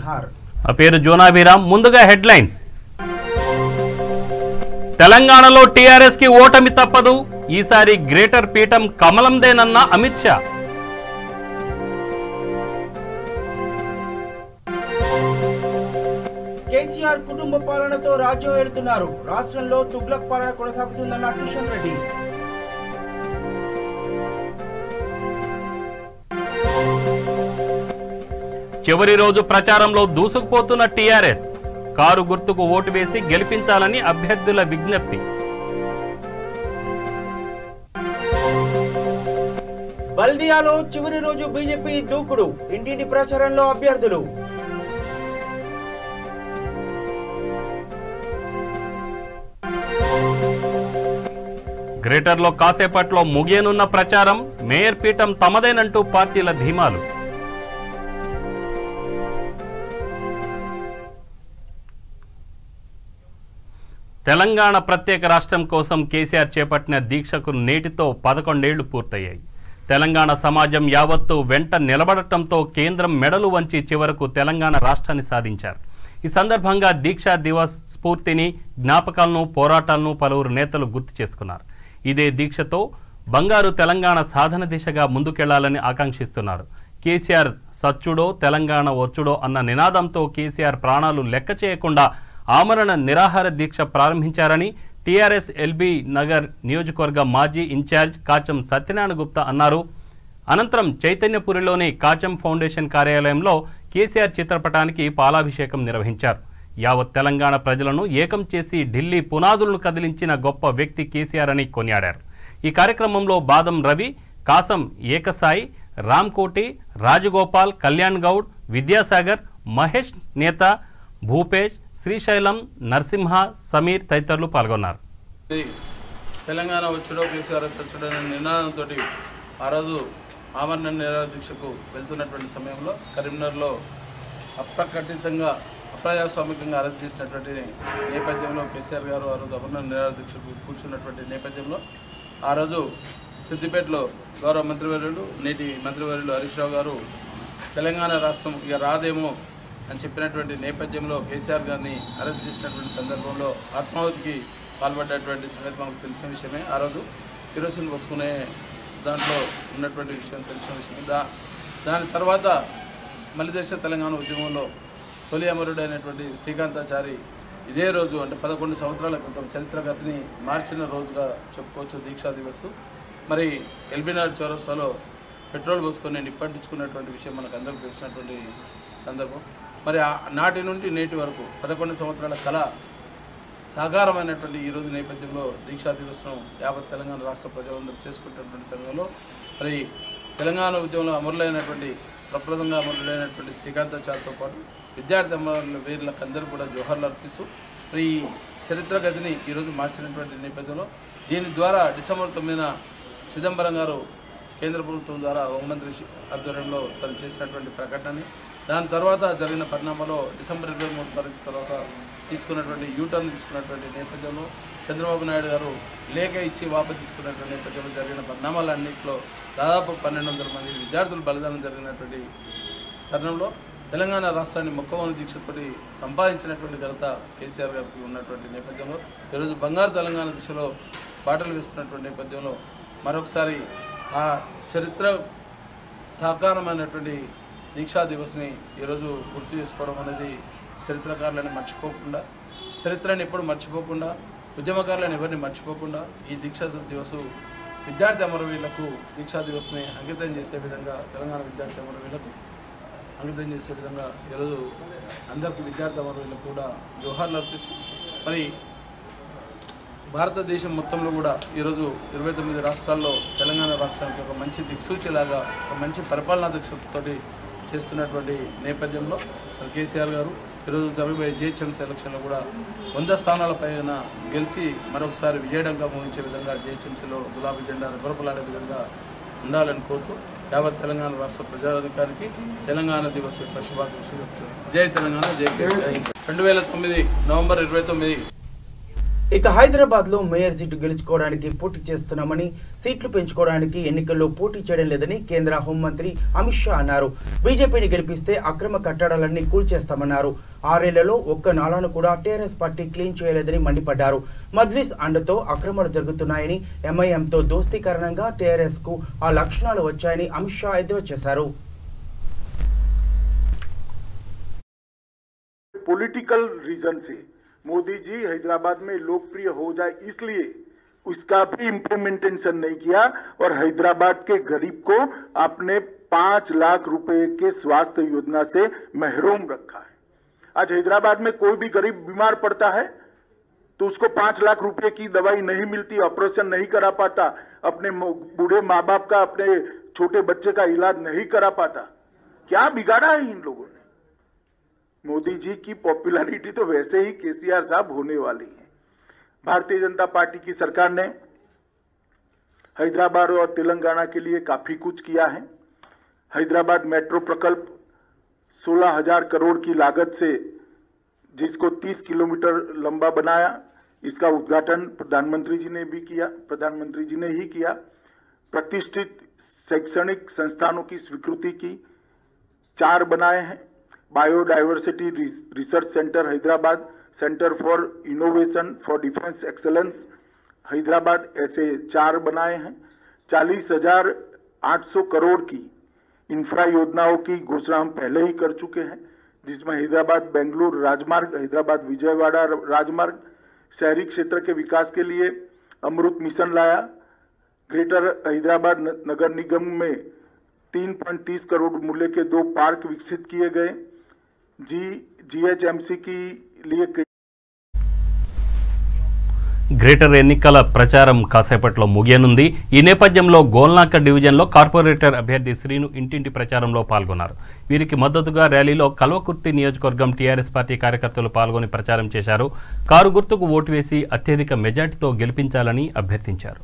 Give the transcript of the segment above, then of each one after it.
నిహార్. ఆ పేరు జోనాభిరామ్. ముందుగా హెడ్లైన్స్. తెలంగాణలో టీఆర్ఎస్ కి ఓటమి తప్పదు, ఈసారి గ్రేటర్ పీఠం కమలందేనన్న అమిత్ షా. కేసీఆర్ కుటుంబ పాలనతో రాజ్యం ఏలుతున్నారు, రాష్ట్రంలో తుగ్లక్ పాలన కొనసాగుతుందన్న కిషన్ రెడ్డి. చివరి రోజు ప్రచారంలో దూసుకుపోతున్న టీఆర్ఎస్, కారు గుర్తుకు ఓటు వేసి గెలిపించాలని అభ్యర్థుల విజ్ఞప్తి. బల్దియాలో చివరి రోజు బీజేపీ దూకుడు, ఇంటింటి ప్రచారంలో అభ్యర్థులు. గ్రేటర్లో కాసేపట్లో ముగియనున్న ప్రచారం, మేయర్ పీఠం తమదేనంటూ పార్టీల ధీమాలు. తెలంగాణ ప్రత్యేక రాష్ట్రం కోసం కేసీఆర్ చేపట్టిన దీక్షకు నేటితో 11 ఏళ్లు పూర్తయ్యాయి. తెలంగాణ సమాజం యావత్తు వెంట నిలబడటంతో కేంద్రం మెడలు వంచి చివరకు తెలంగాణ రాష్ట్రాన్ని సాధించారు. ఈ సందర్భంగా దీక్షా దివస్ స్ఫూర్తిని, జ్ఞాపకాలను, పోరాటాలను పలువురు నేతలు గుర్తు చేసుకున్నారు. ఇదే దీక్షతో బంగారు తెలంగాణ సాధన దిశగా ముందుకెళ్లాలని ఆకాంక్షిస్తున్నారు. కేసీఆర్ సచ్చుడో తెలంగాణ వచ్చుడో అన్న నినాదంతో కేసీఆర్ ప్రాణాలు లెక్క చేయకుండా ఆమరణ నిరాహార దీక్ష ప్రారంభించారని టీఆర్ఎస్ ఎల్బీ నగర్ నియోజకవర్గ మాజీ ఇన్ఛార్జ్ కాచం సత్యనారాయణ గుప్తా అన్నారు. అనంతరం చైతన్యపురిలోని కాచం ఫౌండేషన్ కార్యాలయంలో కేసీఆర్ చిత్రపటానికి పాలాభిషేకం నిర్వహించారు. యావత్ తెలంగాణ ప్రజలను ఏకం చేసి ఢిల్లీ పునాదులను కదిలించిన గొప్ప వ్యక్తి కేసీఆర్ అని కొనియాడారు. ఈ కార్యక్రమంలో బాదం రవి, కాసం ఏకసాయి, రామ్కోటి, రాజగోపాల్, కళ్యాణ్ గౌడ్, విద్యాసాగర్, మహేష్ నేత, భూపేష్, శ్రీశైలం, నరసింహ, సమీర్ తదితరులు పాల్గొన్నారు. తెలంగాణ వచ్చుడో కేసీఆర్ వచ్చుడో అనే నినాదంతో ఆ రోజు ఆమరణ నిరాహార దీక్షకు వెళ్తున్నటువంటి సమయంలో కరీంనగర్లో అప్రకటితంగా అప్రజాస్వామికంగా అరెస్ట్ చేసినటువంటి నేపథ్యంలో కేసీఆర్ గారు ఆ రోజు ఆమరణ నిరాహార దీక్షకు కూర్చున్నటువంటి నేపథ్యంలో ఆ రోజు సిద్దిపేటలో గౌరవ మంత్రివర్యులు, నేటి మంత్రివర్యులు హరీష్ రావు గారు తెలంగాణ రాష్ట్రం ఇక రాదేమో అని చెప్పినటువంటి నేపథ్యంలో కేసీఆర్ గారిని అరెస్ట్ చేసినటువంటి సందర్భంలో ఆత్మాహుతికి పాల్పడ్డటువంటి సంగతి మనకు తెలిసిన విషయమే. ఆ రోజు కిరోసిన్ పోసుకునే దాంట్లో ఉన్నటువంటి విషయం తెలిసిన విషయమే. దాని తర్వాత మలిదేశ తెలంగాణ ఉద్యమంలో తొలి అమరుడైనటువంటి శ్రీకాంతాచారి ఇదే రోజు అంటే 11 సంవత్సరాల క్రితం చరిత్రగతిని మార్చిన రోజుగా చెప్పుకోవచ్చు దీక్షా దివస్. మరి ఎల్బీనగర్ చౌరస్తాలో పెట్రోల్ పోసుకొని నిప్పంటించుకున్నటువంటి విషయం మనకు అందరికీ తెలిసినటువంటి సందర్భం. మరి నాటి నుండి నేటి వరకు 11 సంవత్సరాల కళ సాకారమైనటువంటి ఈరోజు నేపథ్యంలో దీక్షా దివస్ను యావత్ తెలంగాణ రాష్ట్ర ప్రజలందరూ చేసుకుంటున్నటువంటి సమయంలో మరి తెలంగాణ ఉద్యమంలో అమరులైనటువంటి ప్రప్రదంగా అమరులైనటువంటి శ్రీకాంతాచారితో పాటు విద్యార్థి అమరుల వీరులకు అందరూ కూడా జోహార్లు అర్పిస్తూ మరి ఈ చరిత్ర గతిని ఈరోజు మార్చినటువంటి నేపథ్యంలో దీని ద్వారా డిసెంబర్ 9న చిదంబరం గారు కేంద్ర ప్రభుత్వం ద్వారా హోంమంత్రి ఆధ్వర్యంలో తను చేసినటువంటి ప్రకటనని, దాని తర్వాత జరిగిన పరిణామాల్లో డిసెంబర్ 23 తారీఖు తర్వాత తీసుకున్నటువంటి యూటర్న్ తీసుకున్నటువంటి నేపథ్యంలో చంద్రబాబు నాయుడు గారు లేఖ ఇచ్చి వాపసు తీసుకున్నటువంటి నేపథ్యంలో జరిగిన పరిణామాలన్నింటిలో దాదాపు 1200 మంది విద్యార్థులు బలిదానం జరిగినటువంటి తరుణంలో తెలంగాణ రాష్ట్రాన్ని మొక్కవోని దీక్షతోటి సంపాదించినటువంటి ఘనత కేసీఆర్ గారికి ఉన్నటువంటి నేపథ్యంలో ఈరోజు బంగారు తెలంగాణ దిశలో బాటలు వేస్తున్నటువంటి నేపథ్యంలో మరొకసారి ఆ చరిత్ర సాకారమైనటువంటి దీక్షా దివస్ని ఈరోజు గుర్తు చేసుకోవడం అనేది చరిత్రకారులను మర్చిపోకుండా, చరిత్రని ఎప్పుడు మర్చిపోకుండా, ఉద్యమకారులను ఎవరిని మర్చిపోకుండా ఈ దీక్షా దివస్ విద్యార్థి అమరవీరులకు దీక్షా దివస్ని అంకితం చేసే విధంగా, తెలంగాణ విద్యార్థి అమరవీరులకు అంకితం చేసే విధంగా ఈరోజు అందరికీ విద్యార్థి అమరవీరులకు కూడా జోహార్లు అర్పిస్తూ మరి భారతదేశం మొత్తంలో కూడా ఈరోజు 29 రాష్ట్రాల్లో తెలంగాణ రాష్ట్రానికి ఒక మంచి దిక్సూచిలాగా, ఒక మంచి పరిపాలనా దిక్సూచితోటి చేస్తున్నటువంటి నేపథ్యంలో మరి కేసీఆర్ గారు ఈరోజు జరగబోయే జిహెచ్ఎంసీ ఎలక్షన్లో కూడా 100 స్థానాల పైన గెలిచి మరొకసారి విజయడంగా మోగించే విధంగా జిహెచ్ఎంసీలో గులాబీ జెండా రెపరెపలాడే విధంగా ఉండాలని కోరుతూ యావత్ తెలంగాణ రాష్ట్ర ప్రజాధికారికి తెలంగాణ దివస్ యొక్క శుభాకాంక్షలు చెప్తున్నారు. జై తెలంగాణ, జై కేసీఆర్. 2009 నవంబర్ 29 ఇక హైదరాబాద్ లో మేయర్ సీటు గెలుచుకోవడానికి పోటీ చేస్తున్నామని, సీట్లు పెంచుకోవడానికి ఎన్నికల్లో పోటీ చేయడం లేదని కేంద్ర హోంమంత్రి అమిత్ షా అన్నారు. బీజేపీని గెలిపిస్తే అక్రమ కట్టడాలన్నీ కూల్చేస్తామన్నారు. 6 ఏళ్లలో ఒక్క నాలాను కూడా టీఆర్ఎస్ పార్టీ క్లీన్ చేయలేదని మండిపడ్డారు. మజ్లిస్ అండతో అక్రమాలు జరుగుతున్నాయని, ఎంఐఎంతో దోస్తీ కారణంగా టీఆర్ఎస్ కు ఆ లక్షణాలు వచ్చాయని అమిత్ షా ఎద్దేవా చేశారు. पॉलिटिकल रीजन से मोदी जी हैदराबाद में लोकप्रिय हो जाए इसलिए उसका भी इम्प्लीमेंटेशन नहीं किया और हैदराबाद के गरीब को आपने 5 लाख रुपए के स्वास्थ्य योजना से महरूम रखा है। आज हैदराबाद में कोई भी गरीब बीमार पड़ता है तो उसको 5 लाख रुपए की दवाई नहीं मिलती, ऑपरेशन नहीं करा पाता, अपने बूढ़े माँ बाप का, अपने छोटे बच्चे का इलाज नहीं करा पाता। क्या बिगाड़ा है इन लोगों ने? मोदी जी की पॉपुलैरिटी तो वैसे ही केसीआर साहब होने वाली है। भारतीय जनता पार्टी की सरकार ने हैदराबाद और तेलंगाना के लिए काफी कुछ किया है। हैदराबाद मेट्रो प्रकल्प 16,000 करोड़ की लागत से जिसको 30 किलोमीटर लंबा बनाया, इसका उद्घाटन प्रधानमंत्री जी ने भी किया, प्रधानमंत्री जी ने ही किया। प्रतिष्ठित शैक्षणिक संस्थानों की स्वीकृति की 4 बनाए हैं। Biodiversity research centre Hyderabad, centre for innovation for defence excellence Hyderabad, ऐसे 4 बनाए हैं। 40,800 करोड़ की इंफ्रा योजनाओं की घोषणा हम पहले ही कर चुके हैं, जिसमें हैदराबाद बेंगलुरु राजमार्ग, हैदराबाद विजयवाड़ा राजमार्ग, शहरी क्षेत्र के विकास के लिए अमृत मिशन लाया। ग्रेटर हैदराबाद नगर निगम में 3.30 करोड़ मूल्य के 2 पार्क विकसित किए गए। जीएचएमसी की लिए గ్రేటర్ ఎన్నికల ప్రచారం కాసేపట్లో ముగియనుంది. ఈ నేపథ్యంలో గోల్నాక డివిజన్లో కార్పొరేటర్ అభ్యర్థి శ్రీను ఇంటింటి ప్రచారంలో పాల్గొన్నారు. వీరికి మద్దతుగా ర్యాలీలో కల్వకుర్తి నియోజకవర్గం టీఆర్ఎస్ పార్టీ కార్యకర్తలు పాల్గొని ప్రచారం చేశారు. కారు గుర్తుకు ఓటు వేసి అత్యధిక మెజార్టీతో గెలిపించాలని అభ్యర్థించారు.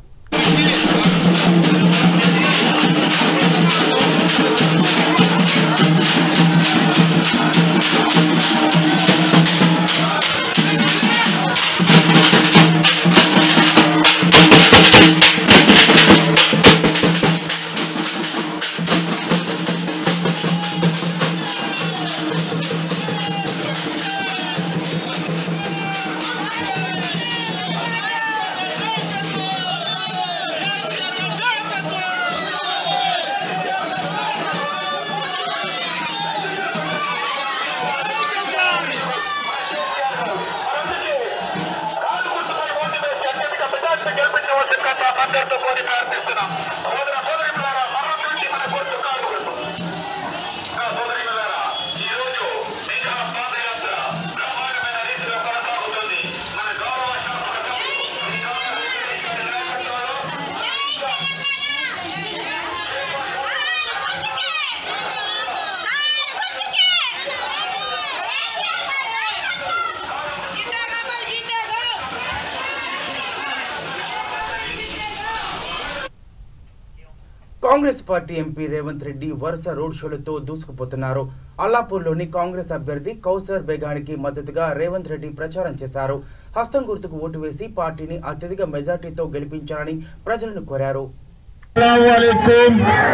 కాంగ్రెస్ పార్టీ ఎంపీ రేవంత్ రెడ్డి వరుస రోడ్ షోలతో దూసుకుపోతున్నారు. అల్లాపూర్లోని కాంగ్రెస్ అభ్యర్థి కౌసర్ బేగానికి మద్దతుగా రేవంత్ రెడ్డి ప్రచారం చేశారు. హస్తం గుర్తుకు ఓటు వేసి పార్టీని అత్యధిక మెజార్టీతో గెలిపించాలని ప్రజలను కోరారు.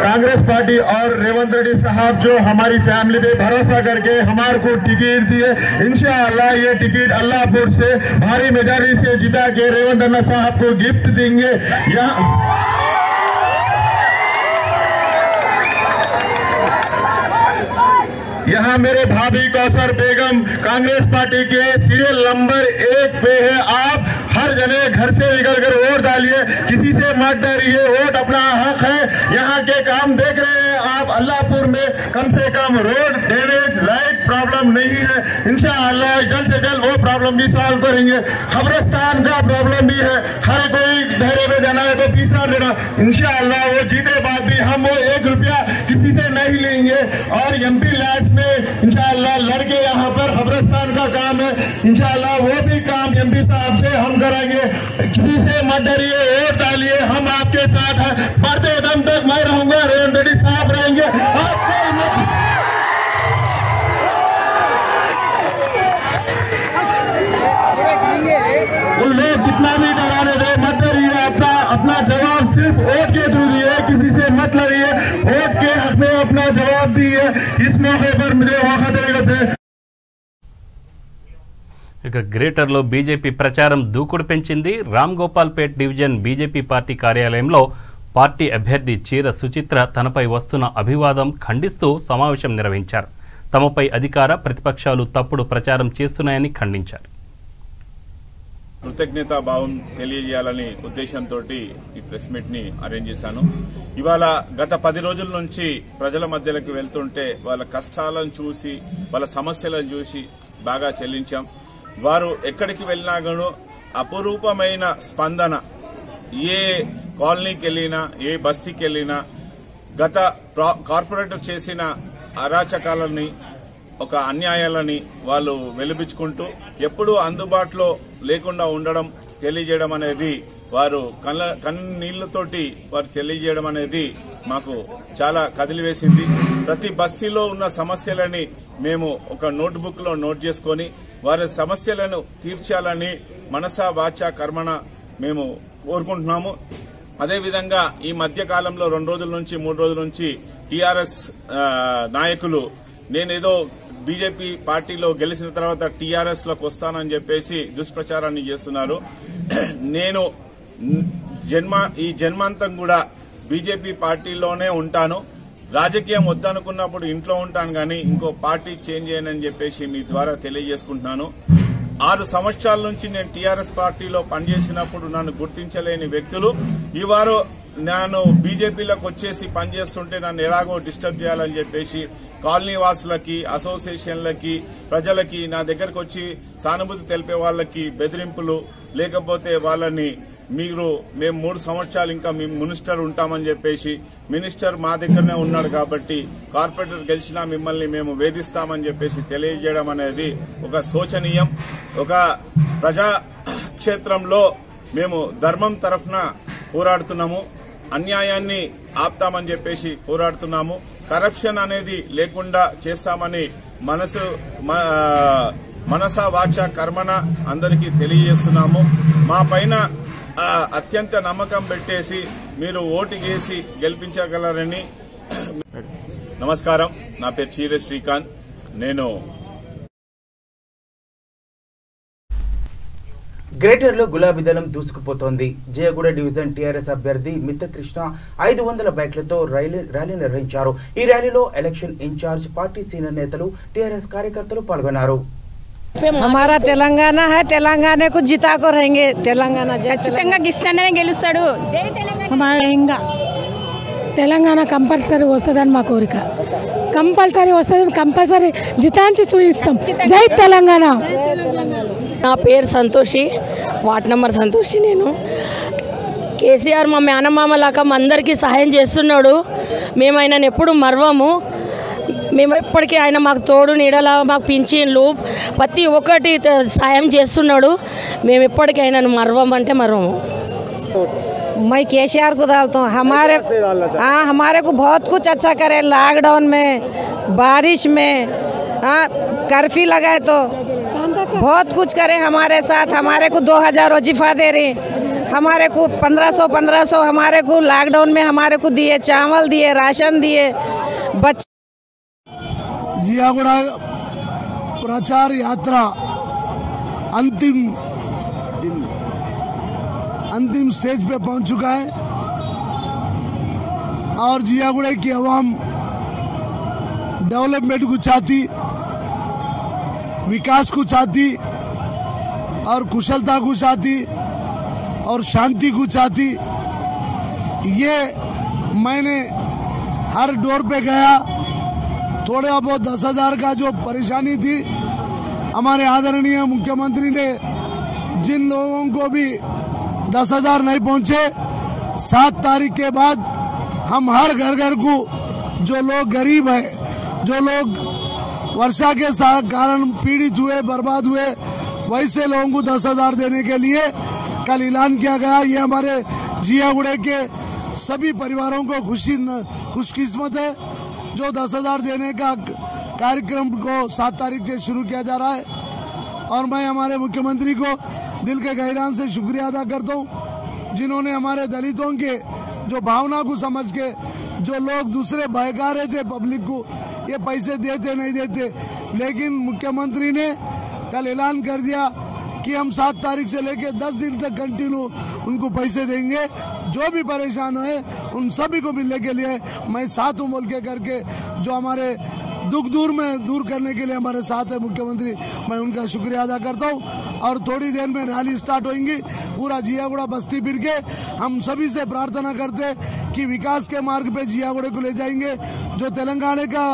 कांग्रेस पार्टी और रेवंत रेड्डी साहब जो हमारी फैमिली पे भरोसा करके हमारे को टिकट दिए, इंशाअल्लाह ये टिकट अल्लाहपुर से भारी मेजॉरिटी से जिता के रेवंत अन्ना साहब को गिफ्ट देंगे। यहाँ मेरे भाभी कौसर बेगम कांग्रेस पार्टी के सीरियल नंबर 1 पे है। आप हर जने घर से निकल कर वोट डालिए, किसी से मत डरिए, वोट अपना हक है। यहाँ के काम देख रहे हैं आप, अल्लाहपुर में कम से cum road, drainage, light problem नहीं है। इंशाअल्लाह जल्द से जल्द वो प्रॉब्लम भी सॉल्व करेंगे। कब्रिस्तान का प्रॉब्लम भी है, हर कोई धैर्य में जाना है तो पीछा देना। इंशाअल्लाह वो जीते बाद भी हम वो 1 रुपया किसी से नहीं लेंगे। और एमपी लैब्स में इंशाअल्लाह लड़के यहाँ पर कब्रिस्तान का काम है, इंशाअल्लाह वो भी काम एमपी साहब से हम कराएंगे। किसी से मत डरिए, वोट डालिए, हम आपके साथ हैं। मरते दम तक मैं रहूंगा, रेवंत रेड्डी साहब रहेंगे। उन लोग इस मौके पर मुझे वहाँ ఇక గ్రేటర్లో బీజేపీ ప్రచారం దూకుడు పెంచింది. Ram Gopalpet division BJP party కార్యాలయంలో పార్టీ అభ్యర్థి చీర సుచిత్ర తనపై వస్తున్న అభివాదం ఖండిస్తూ సమావేశం నిర్వహించారు. తమపై అధికార ప్రతిపక్షాలు తప్పుడు ప్రచారం చేస్తున్నాయని ఖండించారు. కృతజ్ఞతా భావం తెలియజేయాలని ఉద్దేశంతో ఈ ప్రెస్ మీట్ ని అరేంజ్ చేశాను. ఇవాళ గత 10 రోజుల నుంచి ప్రజల మధ్యలోకి వెళ్తుంటే వాళ్ళ కష్టాలను చూసి వాళ్ళ సమస్యలను చూసి బాగా చెల్లించాం. వారు ఎక్కడికి వెళ్ళినా గాను అపురూపమైన స్పందన. ఏ కాలనీకి వెళ్ళినా ఏ బస్తీకి వెళ్ళినా గత కార్పొరేటర్ చేసిన అరాచకాలని ఒక అన్యాయాలని వాళ్ళు వెలిబించుకుంటూ ఎప్పుడూ అందుబాటులో లేకుండా ఉండడం తెలియజేయడం అనేది వారు కన్నీళ్లతోటి వారు తెలియజేయడం అనేది మాకు చాలా కదిలివేసింది. ప్రతి బస్తీలో ఉన్న సమస్యలని మేము ఒక నోట్బుక్ లో నోట్ చేసుకుని వారి సమస్యలను తీర్చాలని మనసా వాచా కర్మణ మేము కోరుకుంటున్నాము. అదేవిధంగా ఈ మధ్య కాలంలో 2 రోజుల నుంచి 3 రోజుల నుంచి టీఆర్ఎస్ నాయకులు నేనేదో బీజేపీ పార్టీలో గెలిచిన తర్వాత టీఆర్ఎస్ లోకి వస్తానని చెప్పేసి దుష్ప్రచారాన్ని చేస్తున్నారు. నేను ఈ జన్మాంతం కూడా బీజేపీ పార్టీలోనే ఉంటాను. రాజకీయం వద్దనుకున్నప్పుడు ఇంట్లో ఉంటాను కానీ ఇంకో పార్టీ చేంజ్ చేయనని చెప్పేసి మీ ద్వారా తెలియజేసుకుంటున్నాను. 6 సంవత్సరాల నుంచి నేను టీఆర్ఎస్ పార్టీలో పనిచేసినప్పుడు నన్ను గుర్తించలేని వ్యక్తులు ఈవారు నేను బీజేపీలోకి వచ్చేసి పనిచేస్తుంటే నన్ను ఎలాగో డిస్టర్బ్ చేయాలని చెప్పేసి కాలనీ వాసులకి, అసోసియేషన్లకి, ప్రజలకి నా దగ్గరకు వచ్చి సానుభూతి తెలిపే వాళ్ళకి బెదిరింపులు, లేకపోతే వాళ్ళని మేము 3 సంవత్సరాలు ఇంకా మేము మినిస్టర్ ఉంటామని చెప్పేసి మినిస్టర్ మా దగ్గరనే ఉన్నాడు కాబట్టి కార్పొరేటర్ గెలిచినా మిమ్మల్ని మేము వేధిస్తామని చెప్పేసి తెలియజేయడం అనేది ఒక శోచనీయం. ఒక ప్రజా క్షేత్రంలో మేము ధర్మం తరఫున పోరాడుతున్నాము, అన్యాయాన్ని ఆపుతామని చెప్పేసి పోరాడుతున్నాము, కరప్షన్ అనేది లేకుండా చేస్తామని మనసా వాచా కర్మణ అందరికీ తెలియజేస్తున్నాము. మా పైన అత్యంత నమ్మకం పెట్టేసి మీరు ఓటుకేసి గెలిపించగలరని. నమస్కారం, నా పేరు చీర శ్రీకాంత్. నేను గ్రేటర్లో గులాబీ దళం దూసుకుపోతోంది. జయగూడ డివిజన్ టీఆర్ఎస్ అభ్యర్థి మిత్రకృష్ణ 500 బైక్లతో ర్యాలీ నిర్వహించారు. ఈ ర్యాలీలో ఎలక్షన్ ఇన్ఛార్జ్, పార్టీ సీనియర్ నేతలు, టీఆర్ఎస్ కార్యకర్తలు పాల్గొన్నారు. हमारा तेलंगाना है, तेलंगाना को जिता को रहेंगे. तेलंगाना ఖచ్చితంగా కృష్ణనే గెలుస్తాడు. జై తెలంగాణ. తెలంగాణ కంపల్సరీ వస్తుందని మా కోరిక. కంపల్సరీ వస్తుంది, కంపల్సరీ జితాంచి చూపిస్తాం. జై తెలంగాణ. నా పేరు సంతోషి, వార్డ్ నెంబర్ సంతోషి. నేను కేసీఆర్ మా మేనమామ లాగా అందరికీ సహాయం చేస్తున్నాడు. మేము ఆయనను ఎప్పుడు మర్వము. మేము ఎప్పటికీ ఆయన మాకు తోడు నీడలా, మాకు పింఛన్లు ప్రతి ఒక్కటి సాయం చేస్తున్నాడు. మేము ఎప్పటికీ ఆయనను మర్వమంటే మర్వము. मैं केसीआर को डालता हूँ. हमारे को बहुत कुछ अच्छा करे. लॉकडाउन में, बारिश में, कर्फ्यू लगाए तो बहुत कुछ करे हमारे साथ. हमारे को 2000 वजीफा दे रहे, हमारे को 1500 हमारे को लॉकडाउन में हमारे को दिए, चावल दिए, राशन दिए. बच्चे जियागुड़ प्रचार यात्रा अंतिम स्टेज पे पहुंच चुका है और जियागुड़े की आवाम डेवलपमेंट को चाहती, विकास को चाहती और कुशलता को चाहती और शांति को चाहती. ये मैंने हर डोर पे गया. थोड़े बहुत 10,000 का जो परेशानी थी, हमारे आदरणीय मुख्यमंत्री ने जिन लोगों को भी 10,000 नहीं पहुंचे, 7 तारीख के बाद हम हर घर को, जो लोग गरीब है, जो लोग वर्षा के कारण पीड़ित हुए, बर्बाद हुए, वैसे लोगों को 10,000 देने के लिए कल ऐलान किया गया. ये हमारे जियागुड़े के सभी परिवारों को खुशकिस्मत है जो 10,000 देने का कार्यक्रम को 7 तारीख से शुरू किया जा रहा है. और मैं हमारे मुख्यमंत्री को दिल के गहरान से शुक्रिया अदा करता हूँ, जिन्होंने हमारे दलितों के जो भावना को समझ के, जो लोग दूसरे बहका रहे थे पब्लिक को, ये पैसे देते नहीं देते, लेकिन मुख्यमंत्री ने कल ऐलान कर दिया कि हम 7 तारीख से लेकर 10 दिन तक कंटिन्यू उनको पैसे देंगे। जो भी परेशान है उन सभी को मिलने के लिए मैं साथ हूँ बोल के करके जो हमारे दुख दूर करने के लिए हमारे साथ है मुख्यमंत्री, मैं उनका शुक्रिया अदा करता हूँ। और थोड़ी देर में रैली स्टार्ट होंगी, पूरा जियागुड़ा बस्ती फिर के हम सभी से प्रार्थना करते कि विकास के मार्ग पे जियागुड़े को ले जाएंगे। जो तेलंगाना का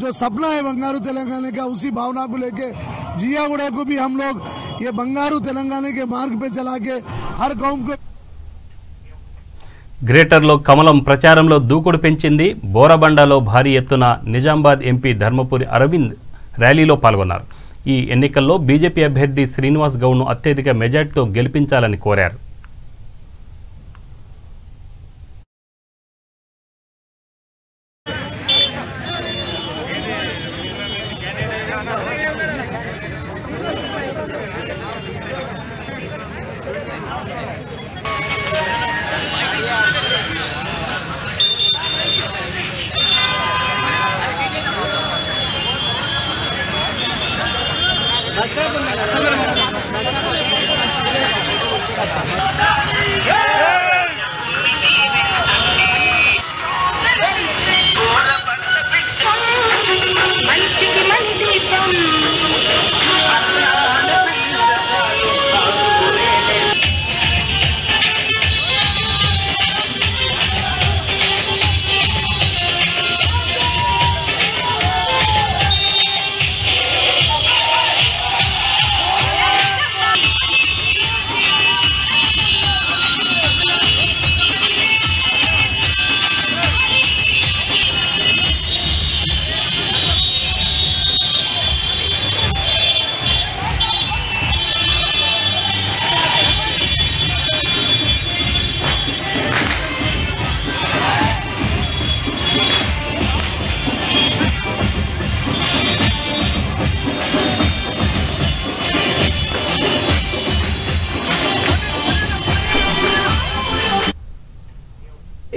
जो सपना है बंगारू तेलंगाना का, उसी भावना को लेके जियागुड़ा को भी हम लोग ये बंगारू तेलंगाना के मार्ग पे चला के हर कौम को। గ్రేటర్లో కమలం ప్రచారంలో దూకుడు పెంచింది. బోరబండలో భారీ ఎత్తున నిజామాబాద్ ఎంపీ ధర్మపురి అరవింద్ ర్యాలీలో పాల్గొన్నారు. ఈ ఎన్నికల్లో బీజేపీ అభ్యర్థి శ్రీనివాస్ గౌడ్ను అత్యధిక మెజార్టీతో గెలిపించాలని కోరారు.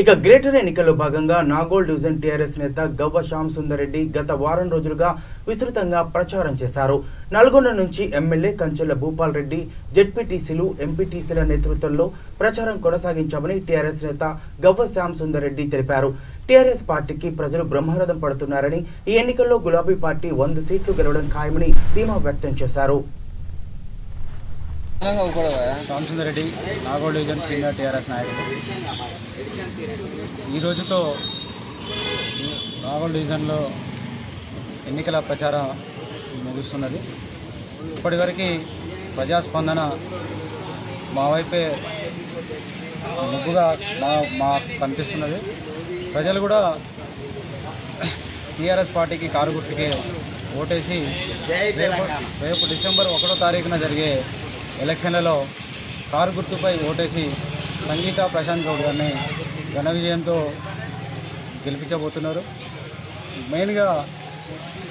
ఇక గ్రేటర్ ఎన్నికల్లో భాగంగా నాగోల్ డివిజన్ టీఆర్ఎస్ నేత గవ్వ శ్యామ్ సుందర్ రెడ్డి గత వారం రోజులుగా విస్తృతంగా ప్రచారం చేశారు. నల్గొండ నుంచి ఎమ్మెల్యే కంచెల భూపాల్ రెడ్డి, జెడ్పీటీసీలు, ఎంపీటీసీల నేతృత్వంలో ప్రచారం కొనసాగించామని టీఆర్ఎస్ నేత గవ్వ శ్యామ్ సుందర్ రెడ్డి తెలిపారు. టీఆర్ఎస్ పార్టీకి ప్రజలు బ్రహ్మరథం పడుతున్నారని, ఈ ఎన్నికల్లో గులాబీ పార్టీ 100 సీట్లు గెలవడం ఖాయమని ధీమా వ్యక్తం చేశారు. Shyam Sundar Reddy Nagole division senior TRS నాయకుడు. ఈ రోజుతో నాగోల్ డివిజన్లో ఎన్నికల ప్రచారం ముగుస్తున్నది. ఇప్పటివరకు ప్రజాస్పందన మా వైపే ముగ్గుగా మాకు కనిపిస్తున్నది. ప్రజలు కూడా టీఆర్ఎస్ పార్టీకి కారు గుర్తుకే ఓటేసి రేపు డిసెంబర్ 1వ తారీఖున జరిగే ఎలక్షన్లలో కారు గుర్తుపై ఓటేసి సంగీత ప్రశాంత్ గౌడ్ గారిని ఘన విజయంతో గెలిపించబోతున్నారు. మెయిన్గా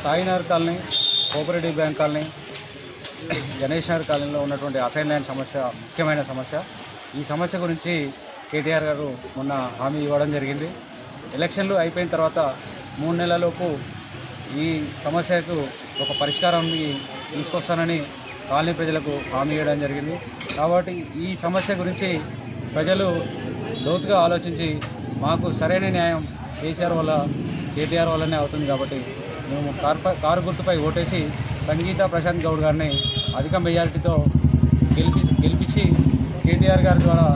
Sainagar colony, cooperative bank colony, Ganesh Nagar కాలనీలో ఉన్నటువంటి అసైన్ ల్యాండ్ సమస్య ముఖ్యమైన సమస్య. ఈ సమస్య గురించి కేటీఆర్ గారు మొన్న హామీ ఇవ్వడం జరిగింది. ఎలక్షన్లు అయిపోయిన తర్వాత 3 నెలలలోపు ఈ సమస్యకు ఒక పరిష్కారాన్ని తీసుకొస్తానని కాలనీ ప్రజలకు హామీ ఇవ్వడం జరిగింది. కాబట్టి ఈ సమస్య గురించి ప్రజలు లోతుగా ఆలోచించి మాకు సరైన న్యాయం కేసీఆర్ వల్ల, కేటీఆర్ వల్లనే అవుతుంది కాబట్టి మేము కారు గుర్తుపై ఓటేసి సంగీత ప్రశాంత్ గౌడ్ గారిని అధిక మెజారిటీతో గెలిపించి కేటీఆర్ గారి ద్వారా.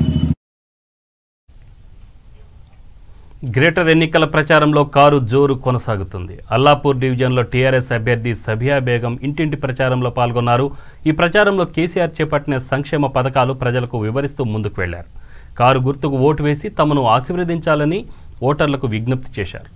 గ్రేటర్ ఎన్నికల ప్రచారంలో కారు జోరు కొనసాగుతుంది. అల్లాపూర్ డివిజన్లో టీఆర్ఎస్ అభ్యర్థి సబియా బేగం ఇంటింటి ప్రచారంలో పాల్గొన్నారు. ఈ ప్రచారంలో కేసీఆర్ చేపట్టిన సంక్షేమ పథకాలు ప్రజలకు వివరిస్తూ ముందుకు వెళ్లారు. కారు గుర్తుకు ఓటు వేసి తమను ఆశీర్వదించాలని ఓటర్లకు విజ్ఞప్తి చేశారు.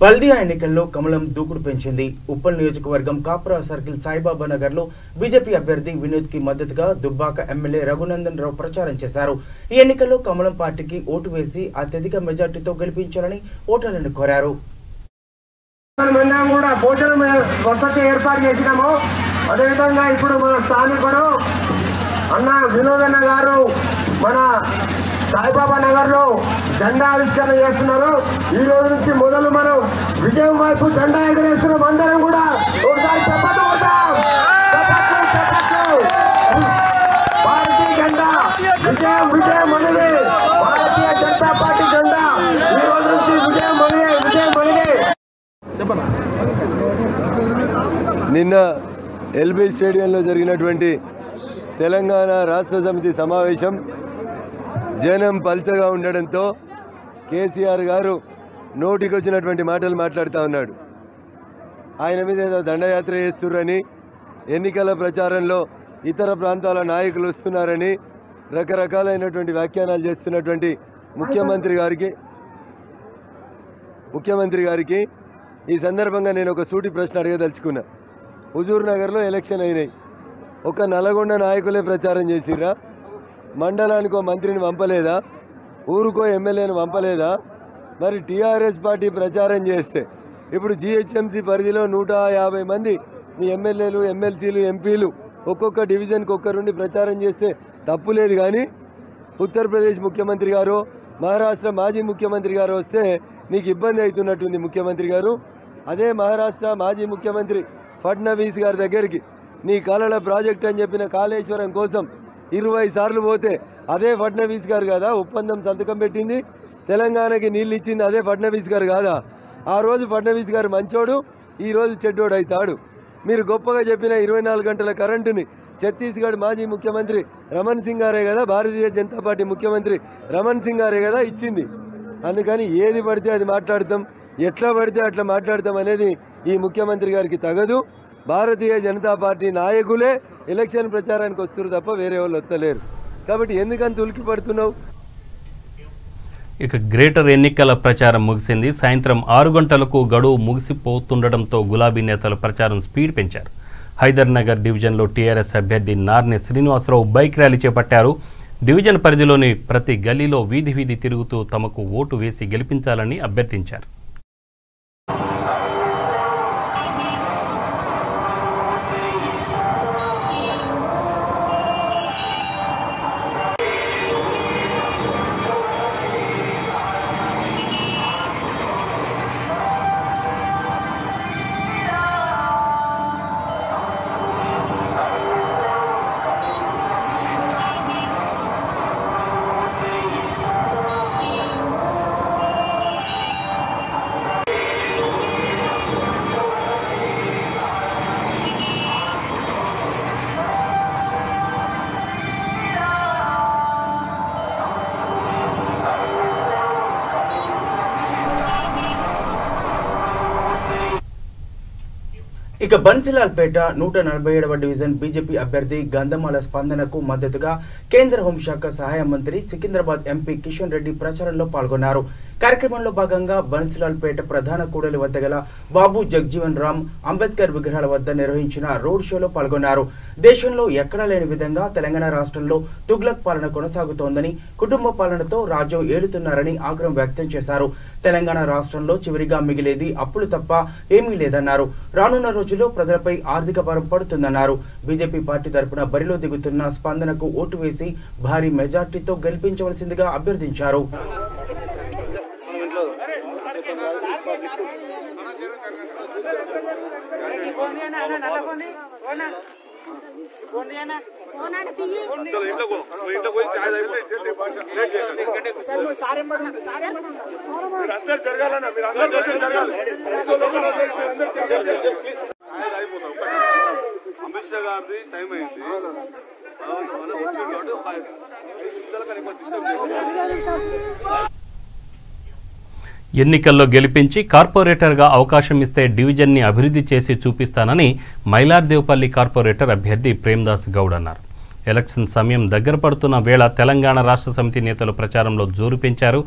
బల్దియా ఎన్నికల్లో కమలం దూకుడు పెంచింది. ఉప్పల్ నియోజకవర్గం కాప్రా సర్కిల్ సాయిబాబా నగర్ లో బీజేపీ అభ్యర్థి వినోద్ కి మద్దతుగా దుబ్బాక ఎమ్మెల్యే రఘునందన్ రావు ప్రచారం చేశారు. ఈ ఎన్నికల్లో కమలం పార్టీకి ఓటు వేసి అత్యధిక మెజార్టీతో గెలిపించాలని ఓటర్లను కోరారు. ఏర్పాటు చేసినాము. అదేవిధంగా ఇప్పుడు మన స్థానికుడు అన్న వినోదన్న గారు మన సాయిబాబా నగర్ లో జెండా ఆవిష్కరణ చేస్తున్నారు. ఈ రోజు నుంచి మొదలు మనం విజయం వైపు జెండా ఎగరేస్తున్నాం. అందరం కూడా ఒకసారి చెప్పండి. భారతీయ జెండా విజయం విజయం అనేది భారతీయ జనతా పార్టీ జెండా ఈ రోజు నుంచి విజయం అనేది. నిన్న ఎల్బీ స్టేడియంలో జరిగినటువంటి తెలంగాణ రాష్ట్ర సమితి సమావేశం జనం పల్చగా ఉండడంతో కేసీఆర్ గారు నోటికొచ్చినటువంటి మాటలు మాట్లాడుతూ ఉన్నాడు. ఆయన మీద ఏదో దండయాత్ర చేస్తున్నారని, ఎన్నికల ప్రచారంలో ఇతర ప్రాంతాల నాయకులు వస్తున్నారని రకరకాలైనటువంటి వ్యాఖ్యానాలు చేస్తున్నటువంటి ముఖ్యమంత్రి గారికి ఈ సందర్భంగా నేను ఒక సూటి ప్రశ్న అడగదలుచుకున్నా. హుజూర్ నగర్లో ఎలక్షన్ అయినాయి. ఒక నల్గొండ నాయకులే ప్రచారం చేసిర్రా? మండలానికో మంత్రిని పంపలేదా? ఊరుకో ఎమ్మెల్యేని పంపలేదా? మరి టీఆర్ఎస్ పార్టీ ప్రచారం చేస్తే ఇప్పుడు జీహెచ్ఎంసీ పరిధిలో 150 మంది మీ ఎమ్మెల్యేలు, ఎమ్మెల్సీలు, ఎంపీలు ఒక్కొక్క డివిజన్కి ఒక్కరుండి ప్రచారం చేస్తే తప్పు లేదు. కానీ ఉత్తరప్రదేశ్ ముఖ్యమంత్రి గారు, మహారాష్ట్ర మాజీ ముఖ్యమంత్రి గారు వస్తే నీకు ఇబ్బంది అవుతున్నట్టుంది ముఖ్యమంత్రి గారు. అదే మహారాష్ట్ర మాజీ ముఖ్యమంత్రి ఫడ్నవీస్ గారి దగ్గరికి నీ కళల ప్రాజెక్ట్ అని చెప్పిన కాళేశ్వరం కోసం 20 సార్లు పోతే అదే ఫడ్నవీస్ గారు కాదా ఒప్పందం సంతకం పెట్టింది? తెలంగాణకి నీళ్ళు ఇచ్చింది అదే ఫడ్నవీస్ గారు కాదా? ఆ రోజు ఫడ్నవీస్ గారు మంచోడు, ఈరోజు చెడ్డోడు అవుతాడు. మీరు గొప్పగా చెప్పిన 24 గంటల కరెంటుని ఛత్తీస్గఢ్ మాజీ ముఖ్యమంత్రి రమణ్ సింగ్ గారే కదా, భారతీయ జనతా పార్టీ ముఖ్యమంత్రి రమణ్ సింగ్ గారే కదా ఇచ్చింది. అందుకని ఏది పడితే అది మాట్లాడతాం, ఎట్లా పడితే అట్లా మాట్లాడతాం అనేది ఈ ముఖ్యమంత్రి గారికి తగదు. భారతీయ జనతా పార్టీ నాయకులే ఎలక్షన్ ప్రచారానికి వస్తారు తప్ప వేరే వాళ్ళు వస్తలేరు. కాబట్టి ఎందుకంత ఉలికి పడుతున్నావు? ఇక గ్రేటర్ ఎన్నికల ప్రచారం ముగిసింది. సాయంత్రం 6 గంటలకు గడువు ముగిసిపోతుండటంతో గులాబీ నేతలు ప్రచారం స్పీడ్ పెంచారు. హైదర్ నగర్ డివిజన్లో టీఆర్ఎస్ అభ్యర్థి నార్నె శ్రీనివాసరావు బైక్ ర్యాలీ చేపట్టారు. డివిజన్ పరిధిలోని ప్రతి గల్లీలో వీధి తిరుగుతూ తమకు ఓటు వేసి గెలిపించాలని అభ్యర్థించారు. ఇక బన్సిలాల్పేట 147వ డివిజన్ బీజేపీ అభ్యర్థి గంధమాల స్పందనకు మద్దతుగా కేంద్ర హోంశాఖ సహాయ మంత్రి సికింద్రాబాద్ ఎంపీ కిషన్ రెడ్డి ప్రచారంలో పాల్గొన్నారు. కార్యక్రమంలో భాగంగా బన్సిలాల్పేట ప్రధాన కూడలి వద్ద గల బాబు జగ్జీవన్ రామ్ అంబేద్కర్ విగ్రహాల వద్ద నిర్వహించిన రోడ్ షోలో పాల్గొన్నారు. దేశంలో ఎక్కడా లేని విధంగా తెలంగాణ రాష్ట్రంలో తుగ్లక్ పాలన కొనసాగుతోందని, కుటుంబ పాలనతో రాజ్యం ఏలుతున్నారని ఆగ్రహం వ్యక్తం చేశారు. తెలంగాణ రాష్ట్రంలో చివరిగా మిగిలేది అప్పులు తప్ప ఏమీ లేదన్నారు. రానున్న రోజుల్లో ప్రజలపై ఆర్థిక భారం పడుతుందన్నారు. బీజేపీ పార్టీ తరపున బరిలో దిగుతున్న స్పందనకు ఓటు వేసి భారీ మెజార్టీతో గెలిపించవలసిందిగా అభ్యర్థించారు. అమిత్ షా గారిది టైం అయింది. ఎన్నికల్లో గెలిపించి కార్పొరేటర్గా అవకాశం ఇస్తే డివిజన్ని అభివృద్ధి చేసి చూపిస్తానని మైలార్దేవపల్లి కార్పొరేటర్ అభ్యర్థి ప్రేమ్దాస్ గౌడ్ అన్నారు. ఎలక్షన్ సమయం దగ్గర పడుతున్న వేళ తెలంగాణ రాష్ట్ర సమితి నేతలు ప్రచారంలో జోరు పెంచారు.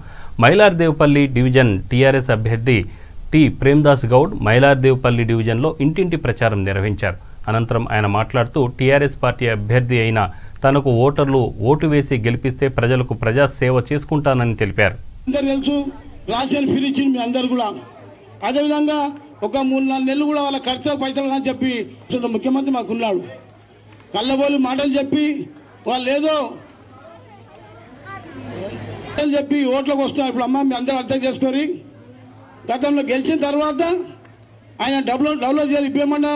మైలార్దేవపల్లి డివిజన్ టీఆర్ఎస్ అభ్యర్థి టి ప్రేమ్దాస్ గౌడ్ మైలార్దేవ్పల్లి డివిజన్లో ఇంటింటి ప్రచారం నిర్వహించారు. అనంతరం ఆయన మాట్లాడుతూ టీఆర్ఎస్ పార్టీ అభ్యర్థి అయిన తనకు ఓటర్లు ఓటు వేసి గెలిపిస్తే ప్రజలకు ప్రజా సేవ చేసుకుంటానని తెలిపారు. తెలుసు రేషన్ ఫ్రీ ఇచ్చింది మీ అందరు కూడా. అదేవిధంగా ఒక 3-4 నెలలు కూడా వాళ్ళ ఖర్చు పైసలు అని చెప్పి ముఖ్యమంత్రి మాకున్నాడు. కళ్ళబోలు మాటలు చెప్పి వాళ్ళు ఏదో చెప్పి ఓట్లకు వస్తున్నారు. ఇప్పుడు అమ్మ మీ అందరూ అర్థం చేసుకొని గతంలో గెలిచిన తర్వాత ఆయన డెవలప్ చేయాలి, ఇప్పేమన్నా